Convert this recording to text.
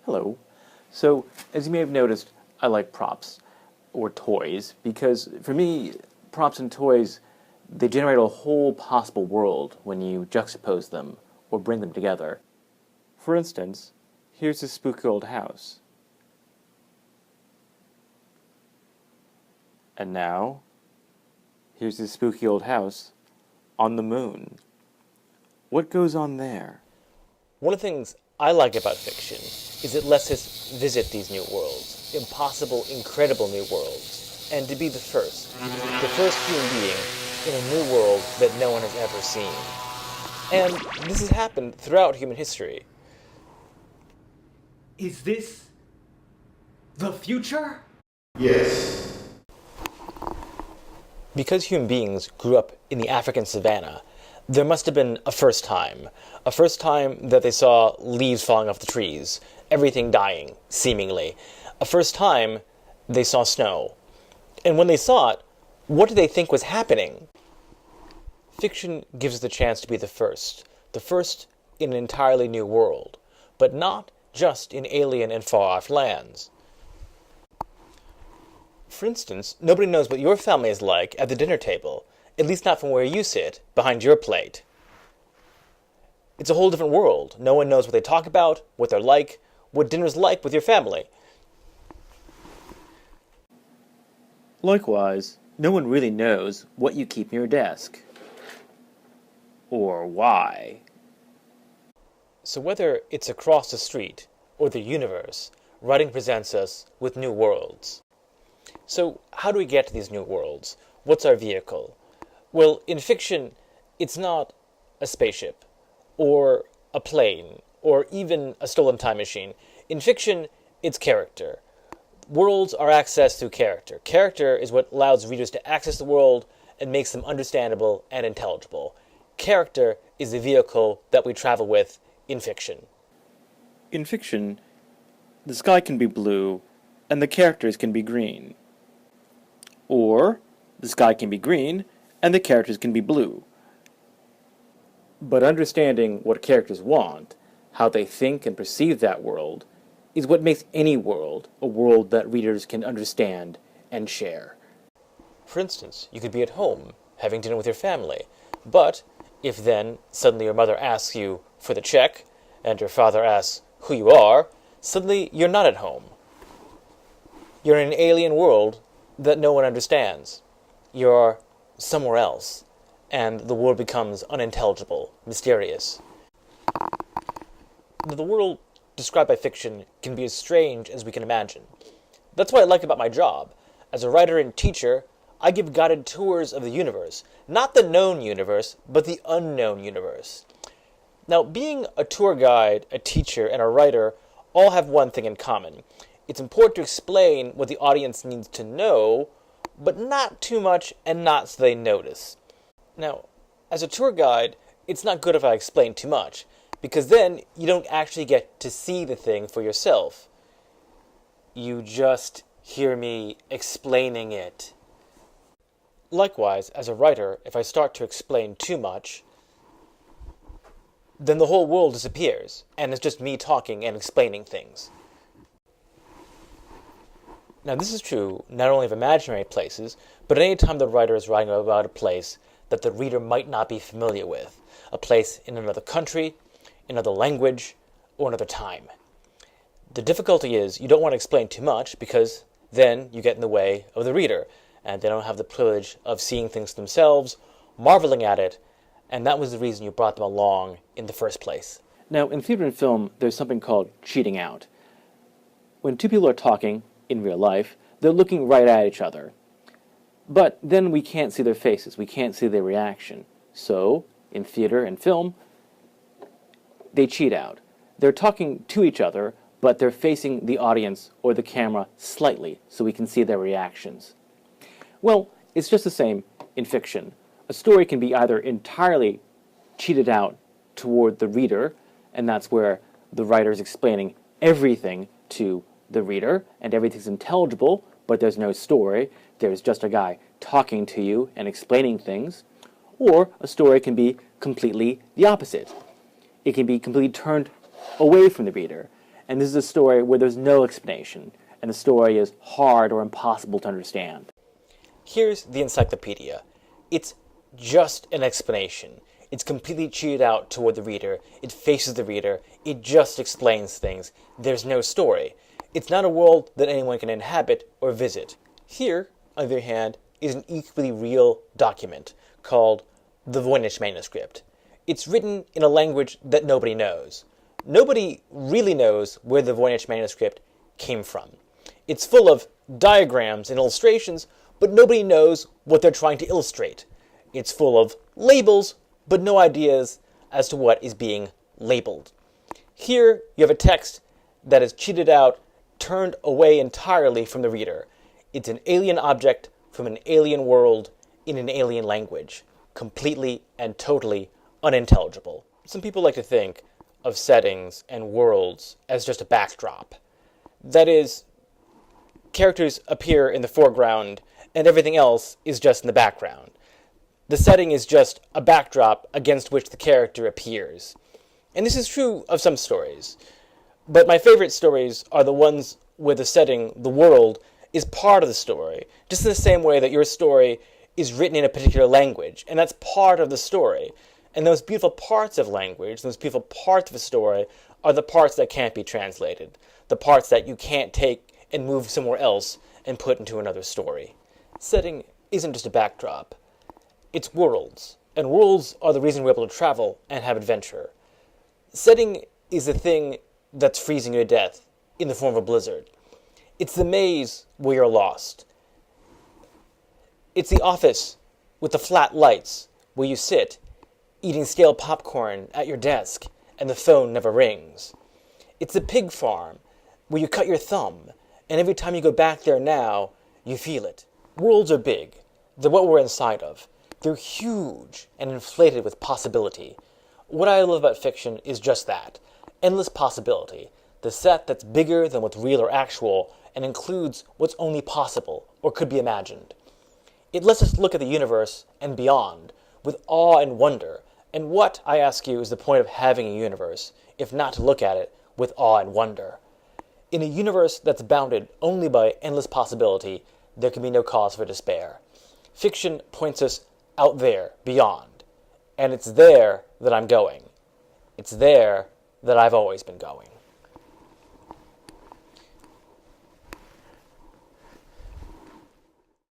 Hello. So, as you may have noticed, I like props, or toys, because for me, props and toys, they generate a whole possible world when you juxtapose them or bring them together. For instance, here's this spooky old house. And now, here's this spooky old house on the moon. What goes on there? One of the things I like about fiction is it lets us visit these new worlds, impossible, incredible new worlds, and to be the first human being in a new world that no one has ever seen. And this has happened throughout human history. Is this the future? Yes. Because human beings grew up in the African savanna, there must have been a first time that they saw leaves falling off the trees, everything dying, seemingly. A first time they saw snow. And when they saw it, what did they think was happening? Fiction gives us the chance to be the first in an entirely new world, but not just in alien and far-off lands. For instance, nobody knows what your family is like at the dinner table, at least not from where you sit, behind your plate. It's a whole different world. No one knows what they talk about, what they're like, what dinner's like with your family. Likewise, no one really knows what you keep in your desk. Or why. So whether it's across the street or the universe, writing presents us with new worlds. So how do we get to these new worlds? What's our vehicle? Well, in fiction, it's not a spaceship, or a plane, or even a stolen time machine. In fiction, it's character. Worlds are accessed through character. Character is what allows readers to access the world and makes them understandable and intelligible. Character is the vehicle that we travel with in fiction. In fiction, the sky can be blue, and the characters can be green. Or, the sky can be green, and the characters can be blue. But understanding what characters want, how they think and perceive that world, is what makes any world a world that readers can understand and share. For instance, you could be at home, having dinner with your family, but if then suddenly your mother asks you for the check, and your father asks who you are, suddenly you're not at home. You're in an alien world that no one understands. You're somewhere else, and the world becomes unintelligible, mysterious. The world described by fiction can be as strange as we can imagine. That's what I like about my job. As a writer and teacher, I give guided tours of the universe, not the known universe, but the unknown universe. Now, being a tour guide, a teacher, and a writer all have one thing in common. It's important to explain what the audience needs to know, but not too much and not so they notice. Now, as a tour guide, it's not good if I explain too much, because then you don't actually get to see the thing for yourself. You just hear me explaining it. Likewise, as a writer, if I start to explain too much, then the whole world disappears, and it's just me talking and explaining things. Now, this is true not only of imaginary places, but any time the writer is writing about a place that the reader might not be familiar with, a place in another country, another language, or another time. The difficulty is you don't want to explain too much because then you get in the way of the reader, and they don't have the privilege of seeing things themselves, marveling at it, and that was the reason you brought them along in the first place. Now, in theater and film, there's something called cheating out. When two people are talking, in real life, they're looking right at each other. But then we can't see their faces, we can't see their reaction. So, in theater and film, they cheat out. They're talking to each other, but they're facing the audience or the camera slightly so we can see their reactions. Well, it's just the same in fiction. A story can be either entirely cheated out toward the reader, and that's where the writer is explaining everything to the reader, and everything's intelligible, but there's no story. There's just a guy talking to you and explaining things. Or a story can be completely the opposite. It can be completely turned away from the reader, and this is a story where there's no explanation, and the story is hard or impossible to understand. Here's the encyclopedia. It's just an explanation. It's completely cheated out toward the reader. It faces the reader. It just explains things. There's no story. It's not a world that anyone can inhabit or visit. Here, on the other hand, is an equally real document called the Voynich Manuscript. It's written in a language that nobody knows. Nobody really knows where the Voynich Manuscript came from. It's full of diagrams and illustrations, but nobody knows what they're trying to illustrate. It's full of labels, but no ideas as to what is being labeled. Here, you have a text that is cheated out, turned away entirely from the reader. It's an alien object from an alien world in an alien language, completely and totally unintelligible. Some people like to think of settings and worlds as just a backdrop. That is, characters appear in the foreground and everything else is just in the background. The setting is just a backdrop against which the character appears. And this is true of some stories. But my favorite stories are the ones where the setting, the world, is part of the story, just in the same way that your story is written in a particular language, and that's part of the story. And those beautiful parts of language, those beautiful parts of a story, are the parts that can't be translated, the parts that you can't take and move somewhere else and put into another story. Setting isn't just a backdrop. It's worlds, and worlds are the reason we're able to travel and have adventure. Setting is the thing that's freezing you to death in the form of a blizzard. It's the maze where you're lost. It's the office with the flat lights where you sit, eating stale popcorn at your desk, and the phone never rings. It's the pig farm where you cut your thumb, and every time you go back there now, you feel it. Worlds are big. They're what we're inside of. They're huge and inflated with possibility. What I love about fiction is just that. Endless possibility. The set that's bigger than what's real or actual and includes what's only possible or could be imagined. It lets us look at the universe and beyond with awe and wonder. And what, I ask you, is the point of having a universe, if not to look at it with awe and wonder? In a universe that's bounded only by endless possibility, there can be no cause for despair. Fiction points us out there, beyond. And it's there that I'm going. It's there that I've always been going.